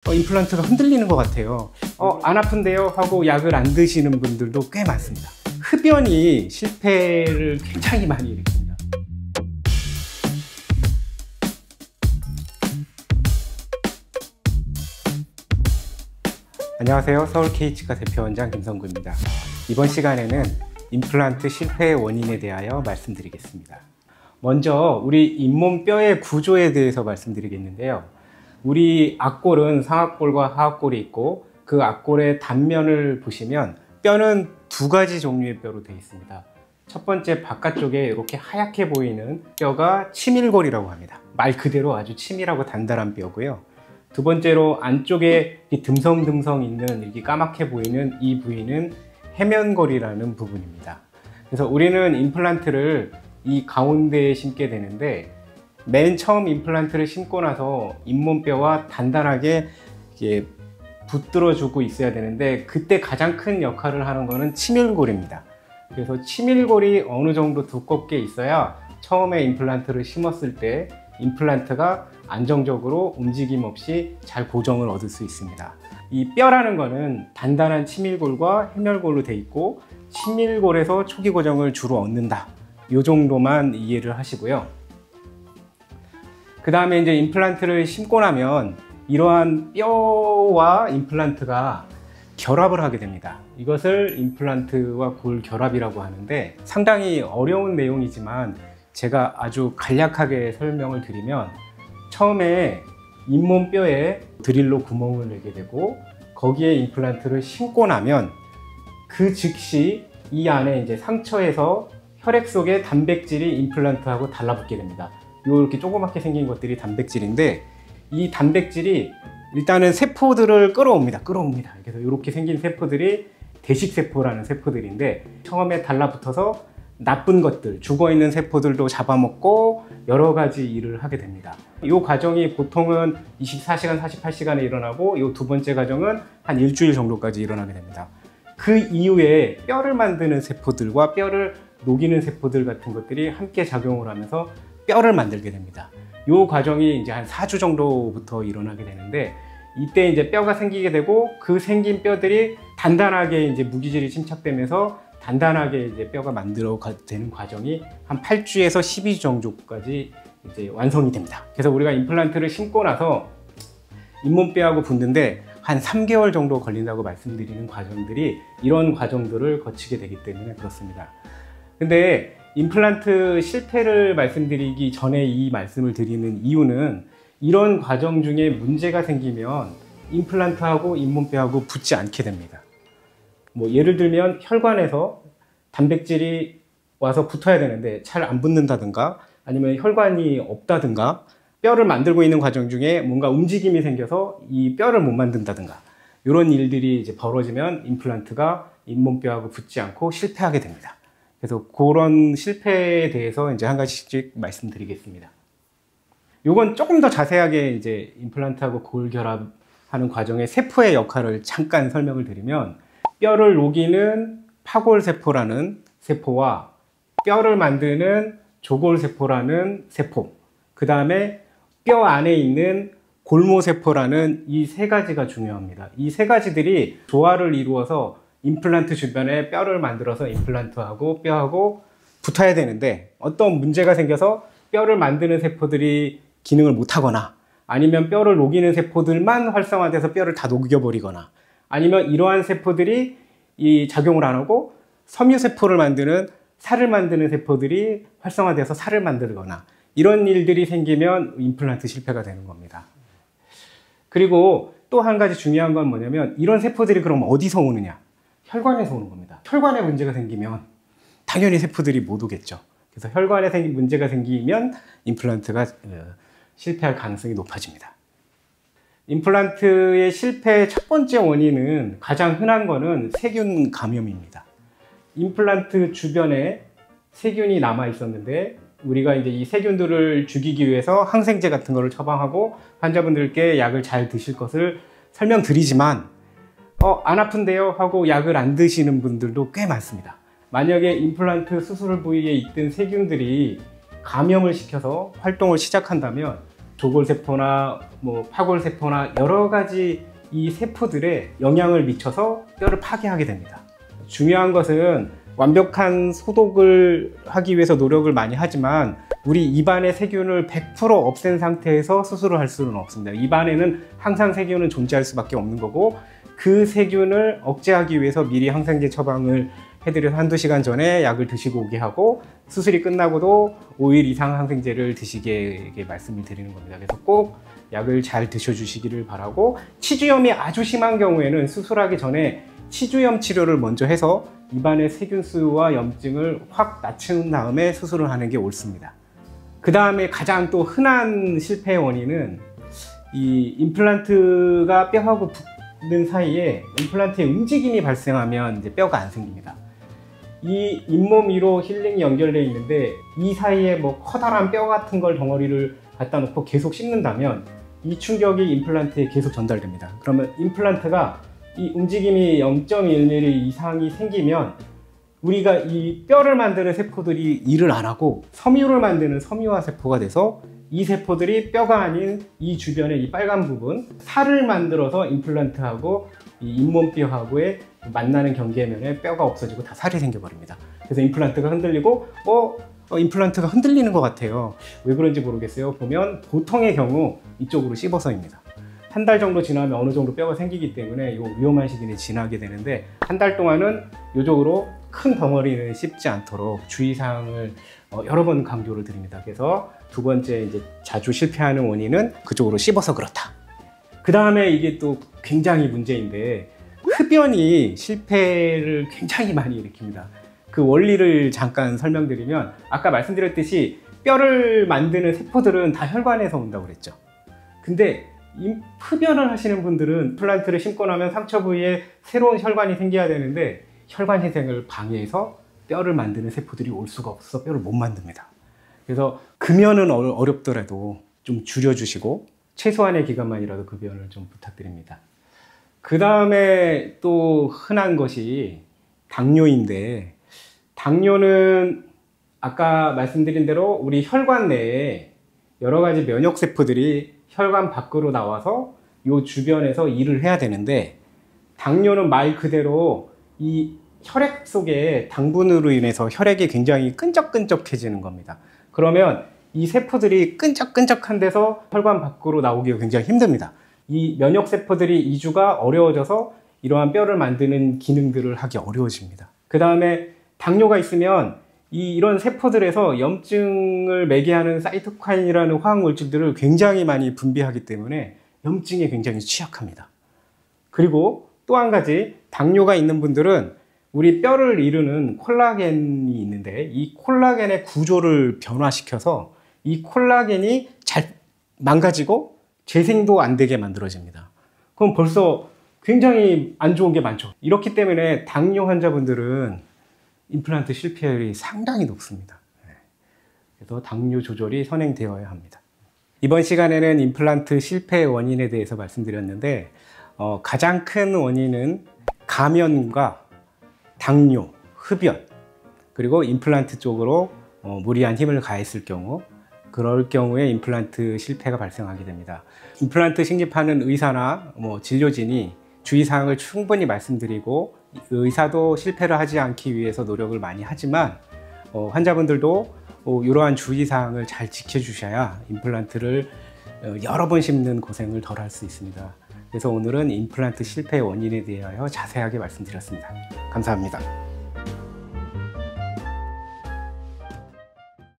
임플란트가 흔들리는 것 같아요. 안 아픈데요? 하고 약을 안 드시는 분들도 꽤 많습니다. 흡연이 실패를 굉장히 많이 일으킵니다. 안녕하세요. 서울 K치과 대표원장 김성구입니다. 이번 시간에는 임플란트 실패의 원인에 대하여 말씀드리겠습니다. 먼저 우리 잇몸뼈의 구조에 대해서 말씀드리겠는데요. 우리 악골은 상악골과 하악골이 있고 그 악골의 단면을 보시면 뼈는 두 가지 종류의 뼈로 되어 있습니다. 첫 번째 바깥쪽에 이렇게 하얗게 보이는 뼈가 치밀골이라고 합니다. 말 그대로 아주 치밀하고 단단한 뼈고요. 두 번째로 안쪽에 듬성듬성 있는 이렇게 까맣게 보이는 이 부위는 해면골이라는 부분입니다. 그래서 우리는 임플란트를 이 가운데에 심게 되는데 맨 처음 임플란트를 심고 나서 잇몸뼈와 단단하게 붙들어주고 있어야 되는데 그때 가장 큰 역할을 하는 것은 치밀골입니다. 그래서 치밀골이 어느 정도 두껍게 있어야 처음에 임플란트를 심었을 때 임플란트가 안정적으로 움직임 없이 잘 고정을 얻을 수 있습니다. 이 뼈라는 것은 단단한 치밀골과 해멸골로 되어 있고 치밀골에서 초기 고정을 주로 얻는다. 이 정도만 이해를 하시고요. 그 다음에 이제 임플란트를 심고 나면 이러한 뼈와 임플란트가 결합을 하게 됩니다. 이것을 임플란트와 골 결합이라고 하는데 상당히 어려운 내용이지만 제가 아주 간략하게 설명을 드리면 처음에 잇몸뼈에 드릴로 구멍을 내게 되고 거기에 임플란트를 심고 나면 그 즉시 이 안에 이제 상처에서 혈액 속에 단백질이 임플란트하고 달라붙게 됩니다. 이렇게 조그맣게 생긴 것들이 단백질인데 이 단백질이 일단은 세포들을 끌어옵니다. 그래서 이렇게 생긴 세포들이 대식세포라는 세포들인데 처음에 달라붙어서 나쁜 것들, 죽어있는 세포들도 잡아먹고 여러 가지 일을 하게 됩니다. 이 과정이 보통은 24시간, 48시간에 일어나고 이 두 번째 과정은 한 일주일 정도까지 일어나게 됩니다. 그 이후에 뼈를 만드는 세포들과 뼈를 녹이는 세포들 같은 것들이 함께 작용을 하면서 뼈를 만들게 됩니다. 이 과정이 이제 한 4주 정도부터 일어나게 되는데 이때 이제 뼈가 생기게 되고 그 생긴 뼈들이 단단하게 이제 무기질이 침착되면서 단단하게 이제 뼈가 되는 과정이 한 8주에서 12주 정도까지 이제 완성이 됩니다. 그래서 우리가 임플란트를 심고 나서 잇몸뼈하고 붙는데 한 3개월 정도 걸린다고 말씀드리는 과정들이 이런 과정들을 거치게 되기 때문에 그렇습니다. 근데 임플란트 실패를 말씀드리기 전에 이 말씀을 드리는 이유는 이런 과정 중에 문제가 생기면 임플란트하고 잇몸뼈하고 붙지 않게 됩니다. 예를 들면 혈관에서 단백질이 와서 붙어야 되는데 잘 안 붙는다든가 아니면 혈관이 없다든가 뼈를 만들고 있는 과정 중에 뭔가 움직임이 생겨서 이 뼈를 못 만든다든가 이런 일들이 이제 벌어지면 임플란트가 잇몸뼈하고 붙지 않고 실패하게 됩니다. 그래서 그런 실패에 대해서 이제 한 가지씩 말씀드리겠습니다. 이건 조금 더 자세하게 이제 임플란트하고 골 결합하는 과정의 세포의 역할을 잠깐 설명을 드리면 뼈를 녹이는 파골세포라는 세포와 뼈를 만드는 조골세포라는 세포, 그 다음에 뼈 안에 있는 골모세포라는 이 세 가지가 중요합니다. 이 세 가지들이 조화를 이루어서 임플란트 주변에 뼈를 만들어서 임플란트하고 뼈하고 붙어야 되는데 어떤 문제가 생겨서 뼈를 만드는 세포들이 기능을 못하거나 아니면 뼈를 녹이는 세포들만 활성화돼서 뼈를 다 녹여버리거나 아니면 이러한 세포들이 이 작용을 안 하고 섬유세포를 만드는 살을 만드는 세포들이 활성화돼서 살을 만들거나 이런 일들이 생기면 임플란트 실패가 되는 겁니다. 그리고 또 한 가지 중요한 건 뭐냐면 이런 세포들이 그럼 어디서 오느냐? 혈관에서 오는 겁니다. 혈관에 문제가 생기면 당연히 세포들이 못 오겠죠. 그래서 혈관에 문제가 생기면 임플란트가 실패할 가능성이 높아집니다. 임플란트의 실패의 첫 번째 원인은 가장 흔한 거는 세균 감염입니다. 임플란트 주변에 세균이 남아 있었는데 우리가 이제 이 세균들을 죽이기 위해서 항생제 같은 거를 처방하고 환자분들께 약을 잘 드실 것을 설명드리지만 안 아픈데요? 하고 약을 안 드시는 분들도 꽤 많습니다. 만약에 임플란트 수술 부위에 있던 세균들이 감염을 시켜서 활동을 시작한다면 조골세포나 뭐 파골세포나 여러 가지 이 세포들에 영향을 미쳐서 뼈를 파괴하게 됩니다. 중요한 것은 완벽한 소독을 하기 위해서 노력을 많이 하지만 우리 입안의 세균을 100% 없앤 상태에서 수술을 할 수는 없습니다. 입안에는 항상 세균은 존재할 수밖에 없는 거고, 그 세균을 억제하기 위해서 미리 항생제 처방을 해드려서 한두 시간 전에 약을 드시고 오게 하고, 수술이 끝나고도 5일 이상 항생제를 드시게 말씀을 드리는 겁니다. 그래서 꼭 약을 잘 드셔주시기를 바라고, 치주염이 아주 심한 경우에는 수술하기 전에 치주염 치료를 먼저 해서 입안의 세균수와 염증을 확 낮춘 다음에 수술을 하는 게 옳습니다. 그 다음에 가장 또 흔한 실패의 원인은 이 임플란트가 뼈하고 붙는 사이에 임플란트의 움직임이 발생하면 이제 뼈가 안 생깁니다. 이 잇몸 위로 힐링이 연결되어 있는데 이 사이에 뭐 커다란 뼈 같은 걸 덩어리를 갖다 놓고 계속 씹는다면 이 충격이 임플란트에 계속 전달됩니다. 그러면 임플란트가 이 움직임이 0.1mm 이상이 생기면 우리가 이 뼈를 만드는 세포들이 일을 안 하고 섬유를 만드는 섬유화 세포가 돼서 이 세포들이 뼈가 아닌 이 주변에 이 빨간 부분, 살을 만들어서 임플란트하고 이 잇몸뼈하고의 만나는 경계면에 뼈가 없어지고 다 살이 생겨버립니다. 그래서 임플란트가 흔들리고 임플란트가 흔들리는 것 같아요. 왜 그런지 모르겠어요. 보면 보통의 경우 이쪽으로 씹어서입니다. 한 달 정도 지나면 어느 정도 뼈가 생기기 때문에 이 위험한 시기는 지나게 되는데, 한 달 동안은 이쪽으로 큰 덩어리는 씹지 않도록 주의사항을 여러 번 강조를 드립니다. 그래서 두 번째 이제 자주 실패하는 원인은 그쪽으로 씹어서 그렇다. 그 다음에 이게 또 굉장히 문제인데, 흡연이 실패를 굉장히 많이 일으킵니다. 그 원리를 잠깐 설명드리면, 아까 말씀드렸듯이 뼈를 만드는 세포들은 다 혈관에서 온다고 그랬죠. 근데 흡연을 하시는 분들은 임플란트를 심고 나면 상처 부위에 새로운 혈관이 생겨야 되는데 혈관 희생을 방해해서 뼈를 만드는 세포들이 올 수가 없어서 뼈를 못 만듭니다. 그래서 금연은 어렵더라도 좀 줄여주시고 최소한의 기간만이라도 급연을 좀 부탁드립니다. 그 다음에 또 흔한 것이 당뇨인데, 당뇨는 아까 말씀드린 대로 우리 혈관 내에 여러 가지 면역세포들이 혈관 밖으로 나와서 이 주변에서 일을 해야 되는데, 당뇨는 말 그대로 이 혈액 속에 당분으로 인해서 혈액이 굉장히 끈적끈적해지는 겁니다. 그러면 이 세포들이 끈적끈적한 데서 혈관 밖으로 나오기가 굉장히 힘듭니다. 이 면역세포들이 이주가 어려워져서 이러한 뼈를 만드는 기능들을 하기 어려워집니다. 그 다음에 당뇨가 있으면 이런 세포들에서 염증을 매개하는 사이토카인이라는 화학물질들을 굉장히 많이 분비하기 때문에 염증에 굉장히 취약합니다. 그리고 또 한 가지, 당뇨가 있는 분들은 우리 뼈를 이루는 콜라겐이 있는데 이 콜라겐의 구조를 변화시켜서 이 콜라겐이 잘 망가지고 재생도 안 되게 만들어집니다. 그럼 벌써 굉장히 안 좋은 게 많죠. 이렇기 때문에 당뇨 환자분들은 임플란트 실패율이 상당히 높습니다. 그래서 당뇨 조절이 선행되어야 합니다. 이번 시간에는 임플란트 실패 원인에 대해서 말씀드렸는데, 가장 큰 원인은 감염과 당뇨, 흡연, 그리고 임플란트 쪽으로 무리한 힘을 가했을 경우, 그럴 경우에 임플란트 실패가 발생하게 됩니다. 임플란트 식립하는 의사나 진료진이 주의사항을 충분히 말씀드리고, 의사도 실패를 하지 않기 위해서 노력을 많이 하지만 환자분들도 이러한 주의사항을 잘 지켜주셔야 임플란트를 여러 번 심는 고생을 덜 할 수 있습니다. 그래서 오늘은 임플란트 실패 원인에 대하여 자세하게 말씀드렸습니다. 감사합니다.